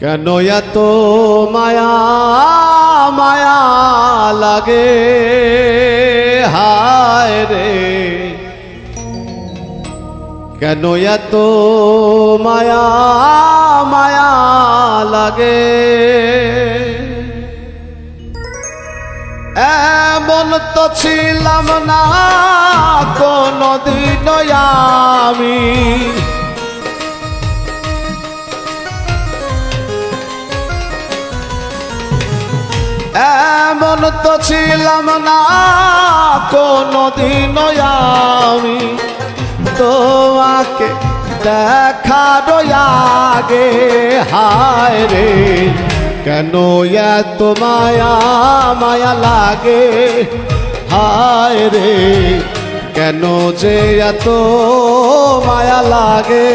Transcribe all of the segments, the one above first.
কেন এত মায়া মায়া লাগে হায় রে, কেন এত মায়া মায়া লাগে। এমন তো ছিলাম না কোনদিন আমি, এমন তো ছিলাম না কোনদিন আমি, তোমাকে দেখার আগে হায় রে, কেন এত মায়া মায়া লাগে হায় রে, কেন যে এত মায়া লাগে।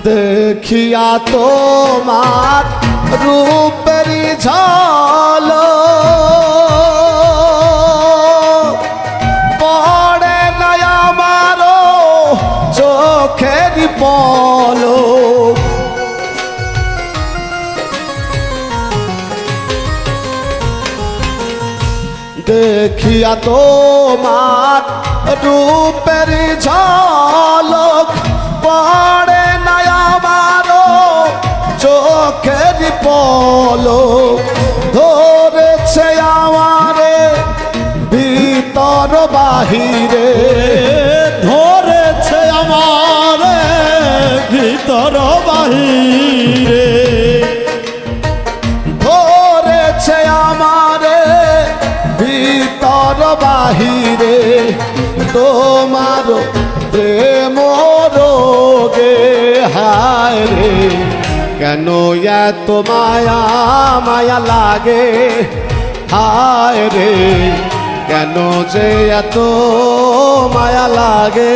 দেখিয়া তোমার রূপের ঝলক পড়ে না আমার চোখের পলক, দেখিয়া তোমার রূপের ঝলক পড়ে না আমার চোখের পলক, ধরেছে আমারে ভিতর বাহিরে, ধরেছে আমারে ভিতর বাহিরে, ধরেছে আমারে ভিতর বাহিরে, তোমার প্রেম রোগে হায় রে, কেন এত মায়া মায়া লাগে হায় রে, কেন যে এত মায়া লাগে।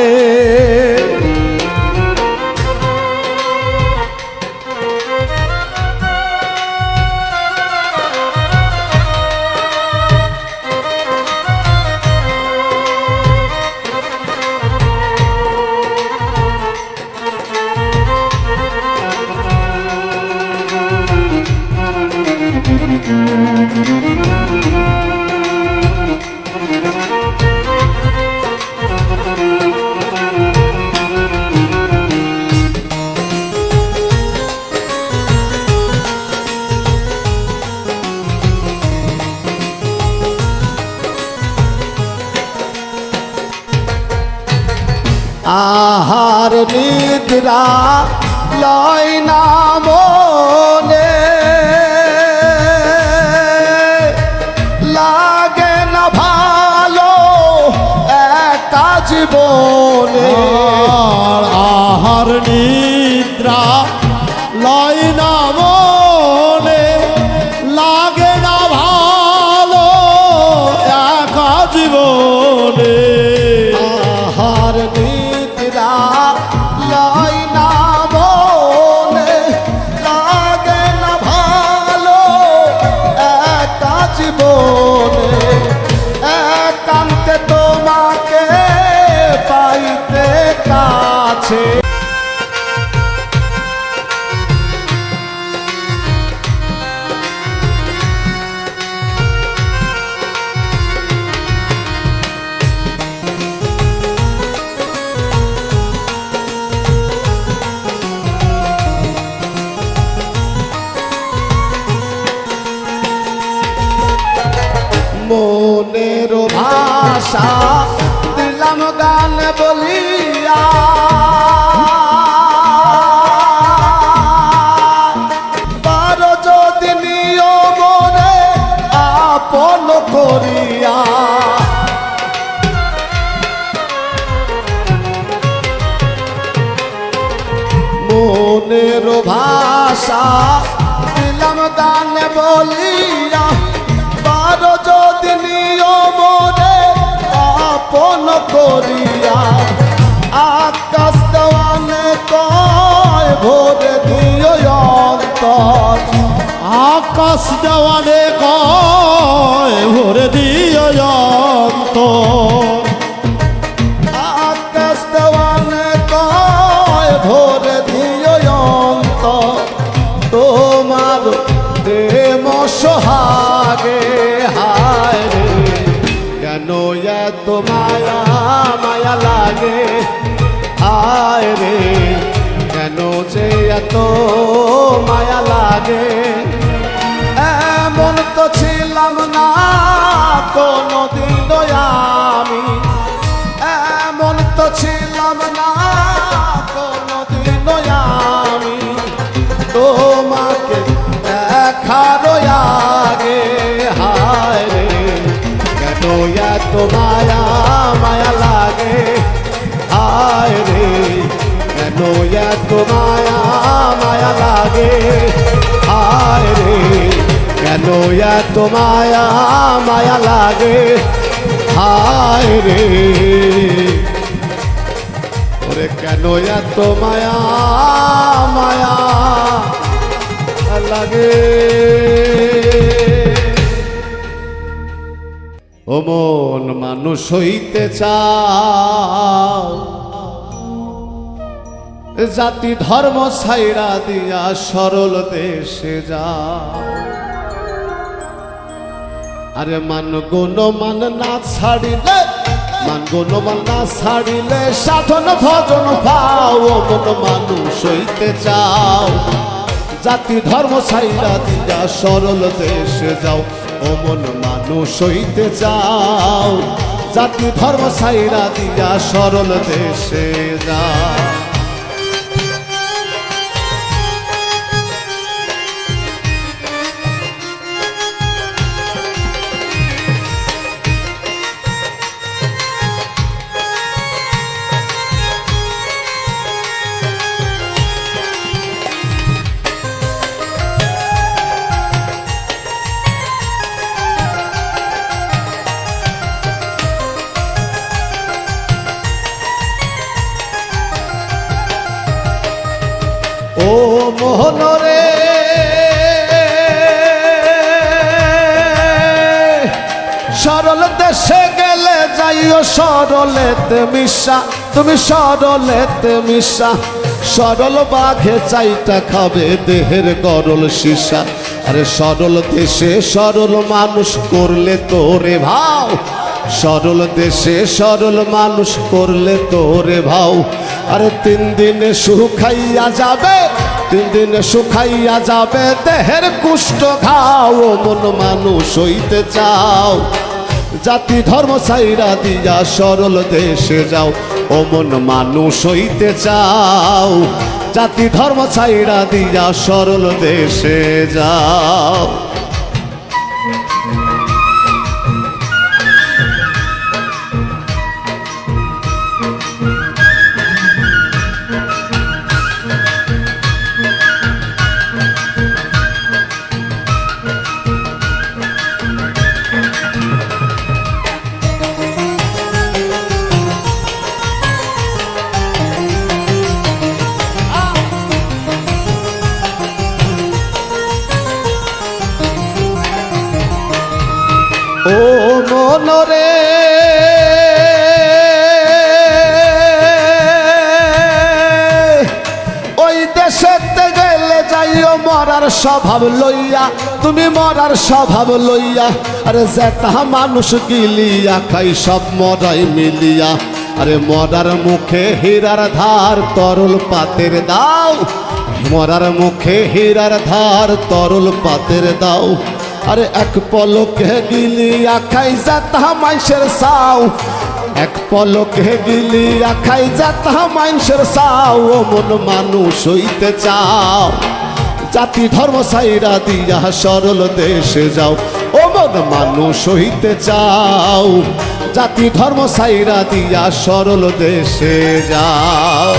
আহার নিদ্রা লয় না মনে, লাগে না ভালো একা জীবনে, আহার নিদ্রা লয় না মনে, লাগে না ভালো একা জীবনে, আহার নিদ্রা লয় না মনে, লাগে না ভালো একা জীবনে, একান্তে তোমাকে পাইতে কাছে। মনের ভাষা দিলাম গান বলিয়া, পারো যদি নিও মনে আপন করিয়া, মন মনের ভাষা দিলাম গানে বলিয়া বারো যদি মনে আপন করিয়া আকাশ দেওয়ানে কয় ভোরে দিও অন্তর আকাশ দেওয়ানে কয় ভরে দিও অন্তর আকাশ দেওয়ানে কয় ভোরে দিও অন্তর তোমার প্রেম সোহাগে হায় রে কেন এত মায়া মায়া লাগে হায় রে কেন যে এত মায়া লাগে এমন তো ছিলাম না কোনদিন আমি এমন তো ছিলাম না কোনদিন আমি তোমাকে দেখার আগে হায় রে কেন এত মায়া মায়া লাগে হায় রে কেন এত মায়া মায়া লাগে হায় রে কেন এত মায়া মায়া লাগে হায় রে ওরে কেন এত মায়া মায়া লাগে ও মন মানুষ হইতে চাও জাতি ধর্ম ছাইরা দিয়া সরল দেশে যা আরে মান গুণ মান না ছাড়িলে মান গুণ মান না ছাড়িলে সাধন ভজন পাও ও মন মানুষ হইতে চাও জাতি ধর্ম ছাইরা দিয়া সরল দেশে যাও ও মন মানুষ হইতে চাও জাতি ধর্ম ছাইরা দিয়া সরল দেশে যাও ও মোহনরে সরল দেশে গেলে যাইও সরলেতে মিশা তুমি সরলেতে মিশা সরল বাঘে চাইটা খাবে দেহের গরল সীসা আরে সরল দেশে সরল মানুষ করলে তোরে ভাও সরল দেশে সরল মানুষ করলে তোরে ভাও আরে 3 দিনে শুকাইয়া যাবে 3 দিনে শুকাইয়া যাবে দেহের কুষ্ঠ ঘাও মন মানুষ হইতে চাও জাতি ধর্ম ছাইরা দিয়া সরল দেশে যাও ও মন মানুষ হইতে চাও জাতি ধর্ম ছাইরা দিয়া সরল দেশে যাও ও মনরে ওই দেশেতে গেলে যাইও মরার স্বভাব লইয়া তুমি মরার স্বভাব লইয়া আরে যেটা মানুষ গিলিয়া খাই সব মরাই মিলিয়া আরে মরার মুখে হীরার ধার তরল পাতের দাও মরার মুখে হীরার ধার তরল পাতের দাও আরে এক পলকে গিলিয়া খাই যাতা মানুষের সাও এক পলকে গিলিয়া খাই যাতা মানুষের সাও ও মন মানুষ হইতে চাও জাতি ধর্ম ছাইরা দিয়া সরল দেশে যাও ও মন মানুষ হইতে চাও জাতি ধর্ম ছাইরা দিয়া সরল দেশে যাও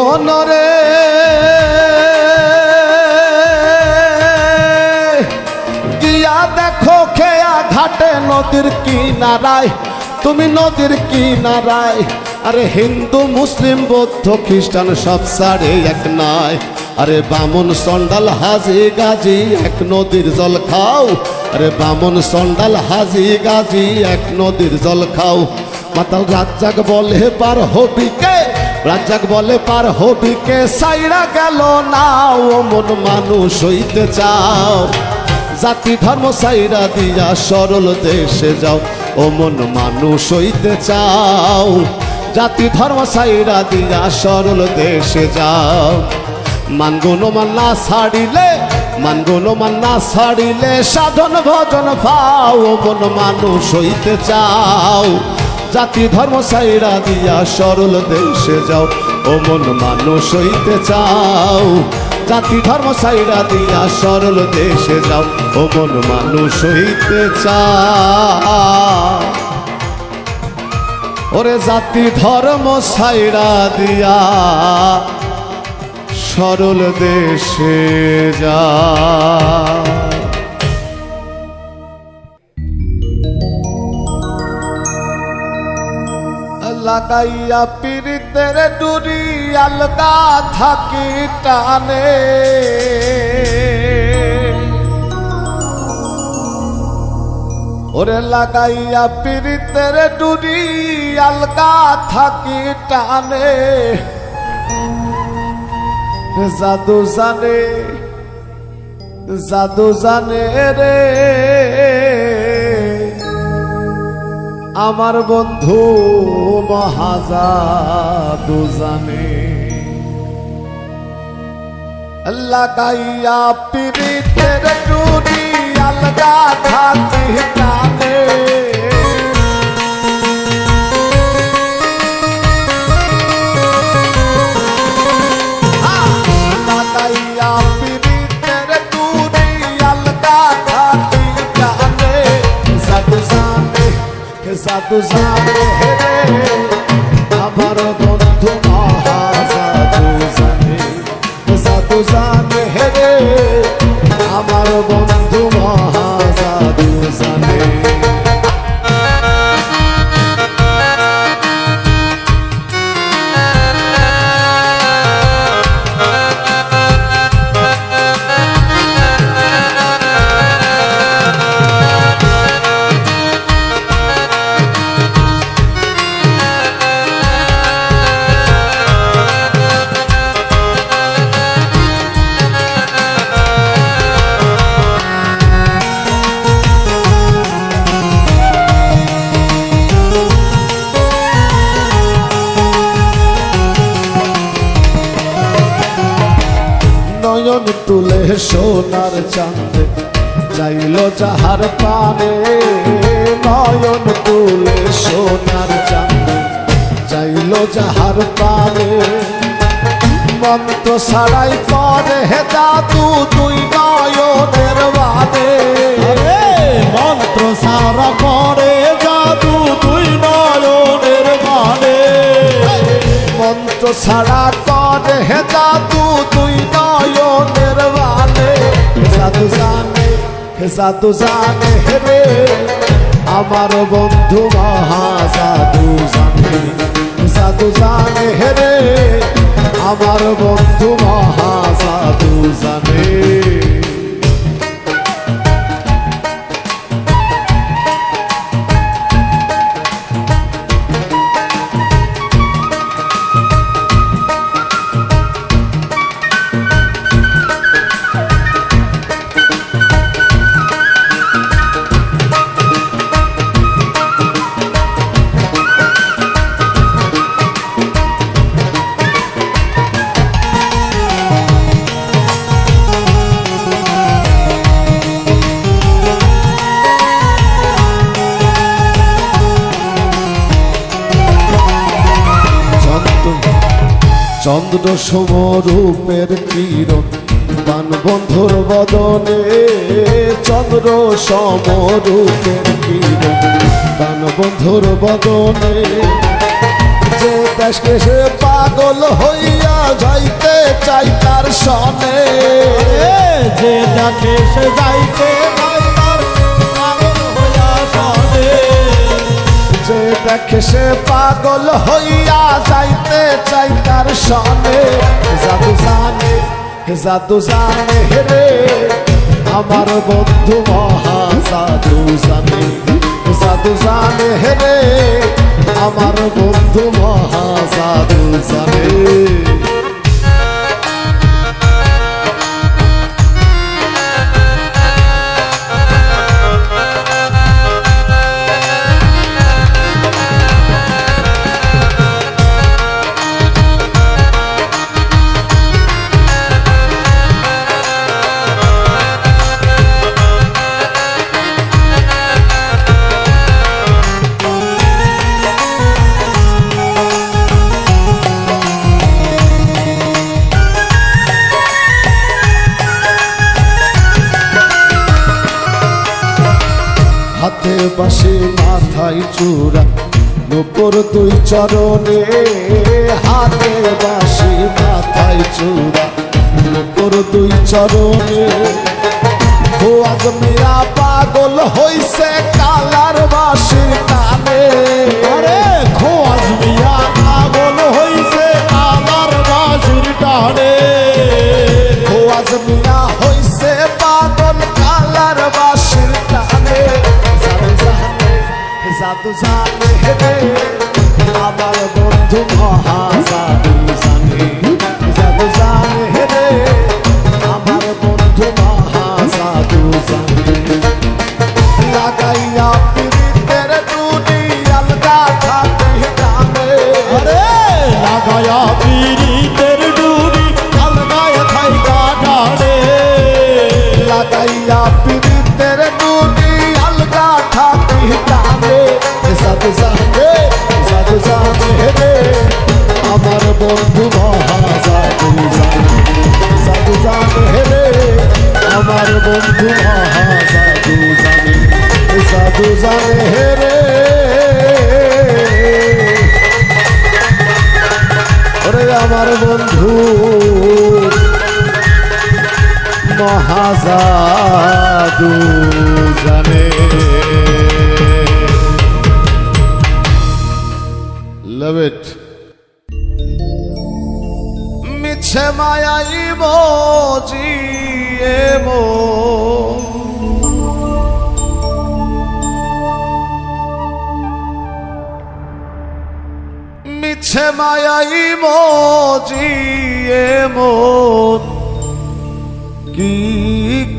মনরে গিয়া দেখো খেয়া ঘাটে নদীর কিনারায়, তুমি নদীর কিনারায়। আরে হিন্দু মুসলিম বৌদ্ধ খ্রিস্টান সব সারে এক নাই। আরে বামন সন্ডাল হাজি গাজি এক নদীর জল খাও। আরে বামন সন্ডাল হাজি গাজি এক নদীর জল খাও। মাতাল রাজ্জাক বলে পার হবি কে, রাজ্জাক বলে পার হবি কে, সাইরা গেল না ও মন মানুষ হইতে চাও। জাতি ধর্ম সাইরা দিয়া সরল দেশে যাও, ও মন মানুষ হইতে চাও। জাতি ধর্ম সাইরা দিয়া সরল দেশে যাও। মানগুণ মান না ছাড়িলে, মানগুণ মান না ছাড়িলে সাধন ভজন পাও, ও মন মানুষ হইতে চাও। জাতি ধর্ম সাইরা দিয়া সরল দেশে যাও, ও মন মানুষ হইতে চাও। জাতি ধর্ম সাইরা দিয়া সরল দেশে যাও, ও মন মানুষ হইতে চাও। ওরে জাতি ধর্ম সাইরা দিয়া সরল দেশে যা। লাগাইয়া পীড়িতের ডুরি আলগা থাকি টানে, ওরে লাগাইয়া পীড়িতের ডুরি আলগা থাকি টানে। জাদু জানে, জাদু জানে রে আমার বন্ধু মহাজাদু জানে। লাগাইয়া পীড়িতের ডুরি আলগা থাকি টানে, লাগাইয়া পীড়িতের ডুরি আলগা থাকি টানে। জাদু জানে, জাদু জানে রে আমার বন্ধু মহাজাদু জানে। জাদু জানে রে আমার বন্ধু মহাজাদু জানে। নয়ন তুলে সোনার চাঁদ চাইল যাহার পানে, নয়ন তুলে সোনার চাঁদ চাইল যাহার পানে। মন্ত্র ছাড়াই করে হে জাদু তুই নয়নের বানে। মন্ত্র সারা করে জাদু তুই নয়নের বানে। মন্ত্র ছাড়া করে হে জাদু তুই নয়নের বানে। জাদু জানে, জাদু জানে রে আমার বন্ধু মহাজাদু জানে। জাদু জানে রে আমার বন্ধু মহাজাদু জানে। চন্দ্র সমরূপের কিরণ বান বন্ধুর বদনে। চন্দ্র সমরূপের কিরণ বান বন্ধুর বদনে। যে দেখে সে পাগল হইয়া যাইতে চাই তার সনে যে দেখে সে যাইতে চায় তার পাগল হইয়া সনে যে দেখে সে পাগল হইয়া যাইতে চাই তার সনে জাদু জানে জাদু জানে রে আমার বন্ধু মহা জাদু জানে জাদু জানে রে আমার বন্ধু মহা জাদু জানে হাতে বাসে মাথায় চূড়া নুপুর দুই চরণে হাতে বাসে মাথায় চূড়া নুপুর দুই চরণে খোয়াজ মিয়া পাগল হইছে কালার বাসির টানে আরে খোয়াজ মিয়া পাগল হইছে আমার বাঁশির টানে খোয়াজ মিয়া হইছে পাগল কালার বাসির টানে জাদু জানে রে আমার বন্ধু মহা জাদু জানে জাদু জানে রে আমার বন্ধু মহা জাদু জানে লাগাইয়া পীড়িতের ডুরি আলগা থাকি টানে আরে লাগায়া পীড়িতের ডুরি আলগায় থাইকা টানে লাগাইয়া পীড়িতের ডুরি আলগা থাকি টানে জাদু জানে রে আমার বন্ধু মহা জাদু জানে জাদু জানে রে আমার বন্ধু মহা জাদু জানে জাদু জানে রে ওরে আমার বন্ধু মহা জাদু জানে Love it. মিছে মায়াই মজি এমো মিছে মায়াই মজি এমো কি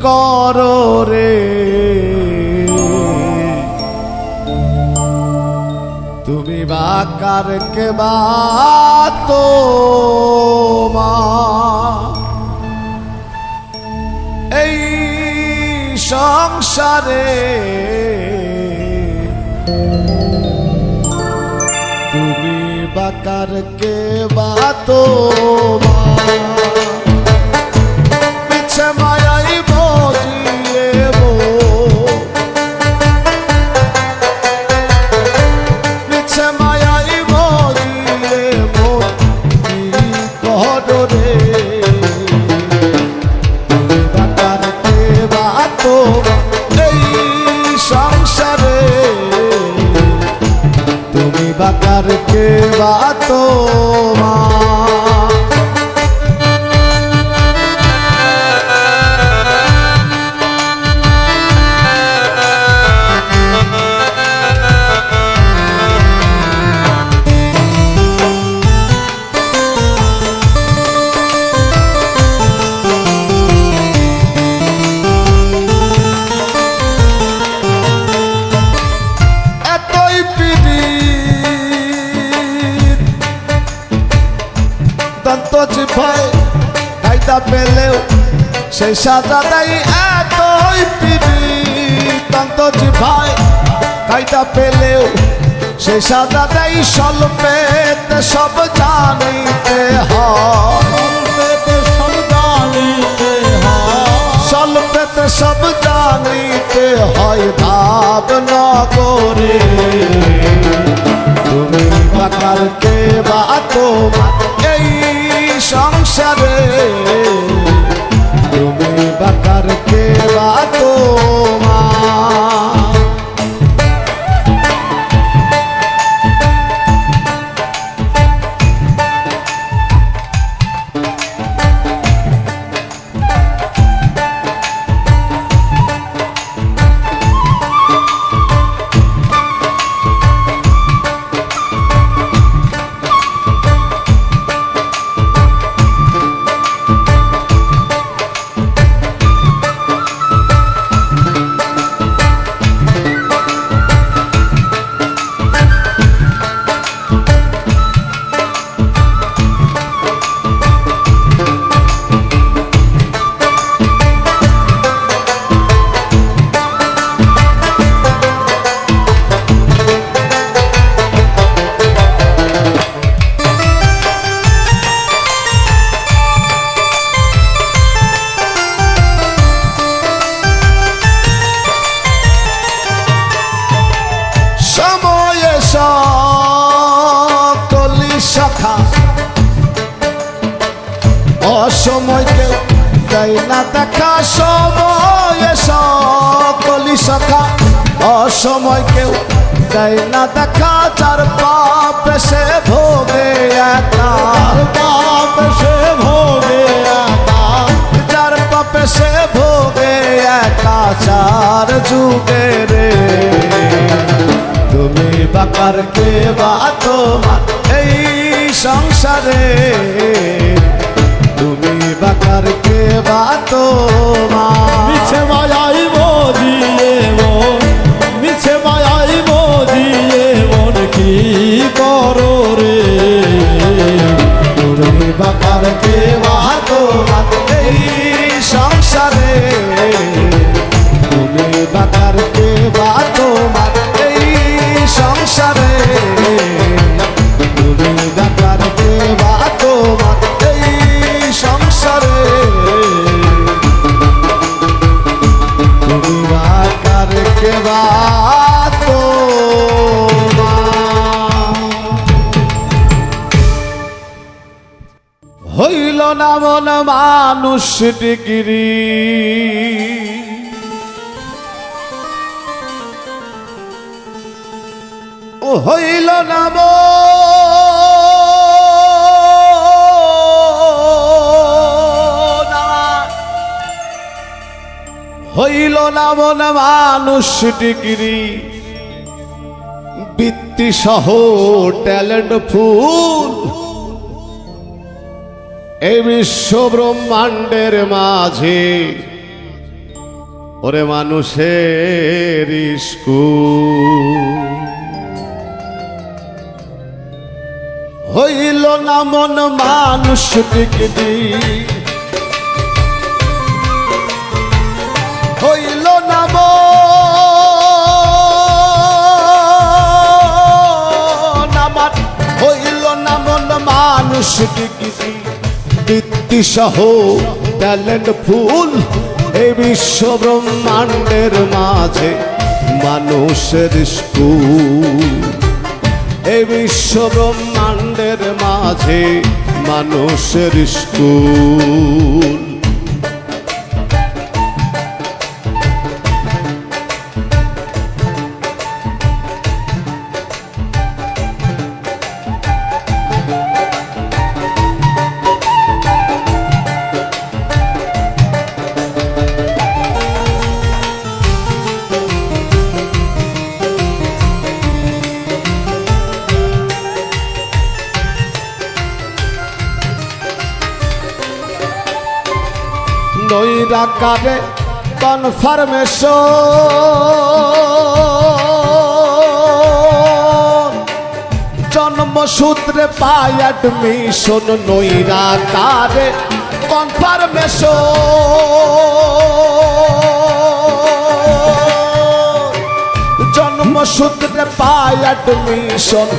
করো রে তুমি বাকার কে বাতো মা এই সংসারে তুমি বাকার কে বাতো মা পিছে মায়াই বজিয়ে বাকার কে বাতো মা ভয় কায়দা পেলেও সেই সাজা দেয় এতই পীড়িত ভয় কায়দা পেলেও সেই সাজা দেয় স্বল্পেতে সব জানিতে স্বল্পেতে সব জানিতে হয় ভাবনা করে তুমি বাকার কে বা তোমার এই সংসারে তুমি বাকার কে বা তোমার অসময় কেউ দেয় না দেখা সময় সকলি সখা অসময় কেউ দেয় না দেখা যার পাপ সে ভোগে একা পাপ সে ভোগে একা যার পাপ সে ভোগে একা চার যুগে রে তুমি বাকার কে বা তোমার এই সংসারে তুমি বাকার কে বা তোমার মিছে মায়াই মজিয়ে মন মিছে মায়াই মজিয়ে মন কি করো রে তুমি বাকার কে বা তোমার এই সংসারে তুমি বাকার কে বা তোমার এই সংসারে তুমি বাকার কে বা তোমার এই সংসারে তুমি বাকার কে বা হইল না মন মানুষ ডিগ্রি ও হইল না হইল না মন মানুষ ডিগ্রি বৃত্তি সহ ট্যালেন্ট ফুল এই বিশ্ব ব্রহ্মাণ্ডের মাঝে ওরে মানুষের স্কুল হইল না মন মানুষ ডিগ্রি হইল না মন আমার হইল না মন মানুষ ডিগ্রি বৃত্তি সহ ট্যালেন্ট ফুল এই বিশ্ব ব্রহ্মাণ্ডের মাঝে মানুষের স্কুল এই বিশ্ব ব্রহ্মাণ্ডের মাঝে মানুষের স্কুল নৈরাকারে কনফার্মেশন জন্মসূত্রে পায় অ্যাডমিশন নৈরাকারে কনফার্মেশন জন্মসূত্রে পায় অ্যাডমিশন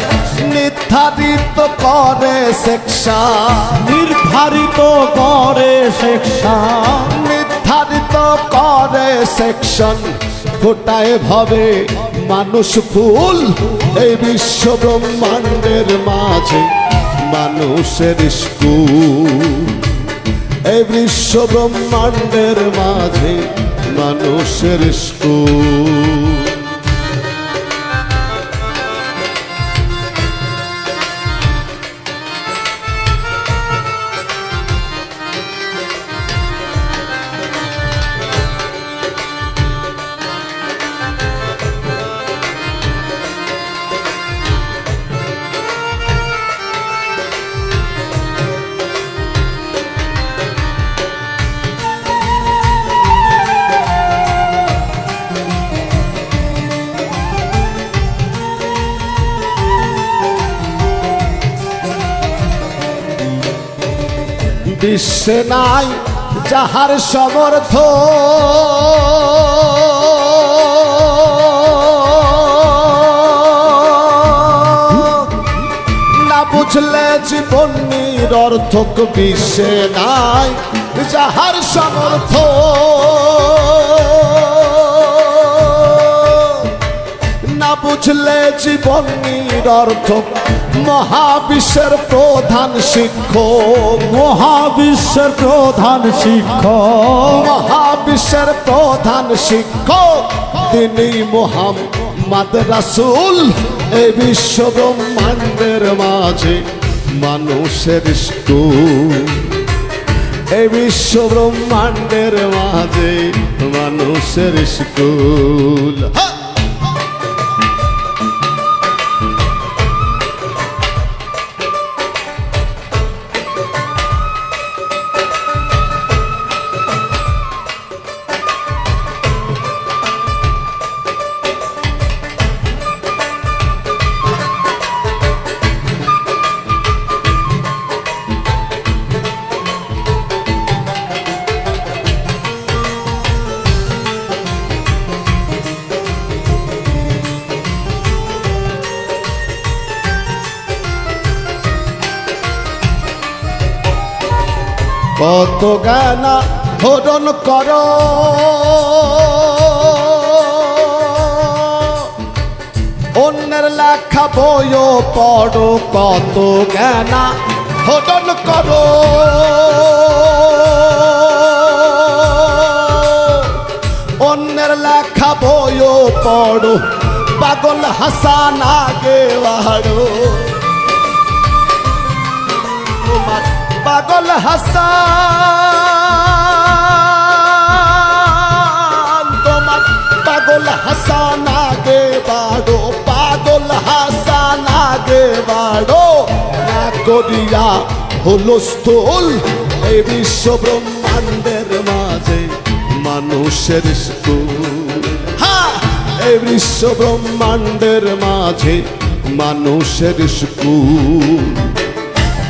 নির্ধারিত করে সেকশন নির্ধারিত করে সেকশন নির্ধারিত করে সেকশন ফোটায় ভাবে মানুষ ফুল এই বিশ্ব ব্রহ্মাণ্ডের মাঝে মানুষের স্কুল। এই বিশ্ব ব্রহ্মাণ্ডের মাঝে মানুষের স্কুল। বিশ্বে নাই যাহার সমর্থ, না বুঝলে জীবন নিরর্থক। বিশ্বে নাই যাহার সমর্থ, না বুঝলে জীবন নিরর্থক। মহাবিশ্বের প্রধান শিক্ষক, মহাবিশ্বের প্রধান শিক্ষক, মহাবিশ্বের প্রধান শিক্ষক তিনি মুহাম্মদ রাসূল। এই বিশ্ব ব্রহ্মাণ্ডের মাঝে মানুষের স্কুল। এই বিশ্ব ব্রহ্মাণ্ডের মাঝে মানুষের স্কুল। কত জ্ঞানা হরণ কর, অন্যের লেখা বইও পড়ো। কত জ্ঞানা হরণ কর, অন্যের লেখা বইও পড়ো। পাগল হাসান আগে বাড়ো, পাগল হাসান তোমার, পাগল হাসান আগে বাড়ো। পাগল হাসান আগে বাড়ো, না করিয়া হুলস্থুল। এই বিশ্ব ব্রহ্মাণ্ডের মাঝে মানুষের স্কুল। হ্যাঁ, এই বিশ্ব ব্রহ্মাণ্ডের মাঝে মানুষের স্কুল।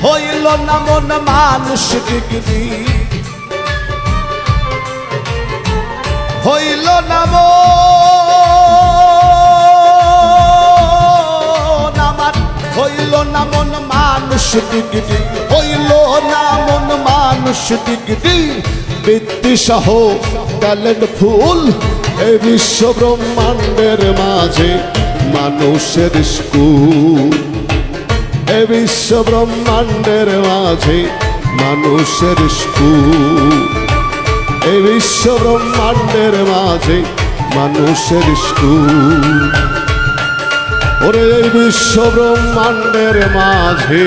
হইল না মন মানুষ ডিগ্রি, হইল না মন আমার, হইল না মন মানুষ ডিগ্রি, হইল না মন মানুষ ডিগ্রি। বৃত্তি সহ ট্যালেন্ট ফুল। এই বিশ্ব ব্রহ্মাণ্ডের মাঝে মানুষের স্কুল। এই বিশ্ব ব্রহ্মাণ্ডের মাঝে মানুষের স্কুল। এই বিশ্ব ব্রহ্মাণ্ডের মাঝে মানুষের স্কুল। ওরে এই বিশ্ব ব্রহ্মাণ্ডের মাঝে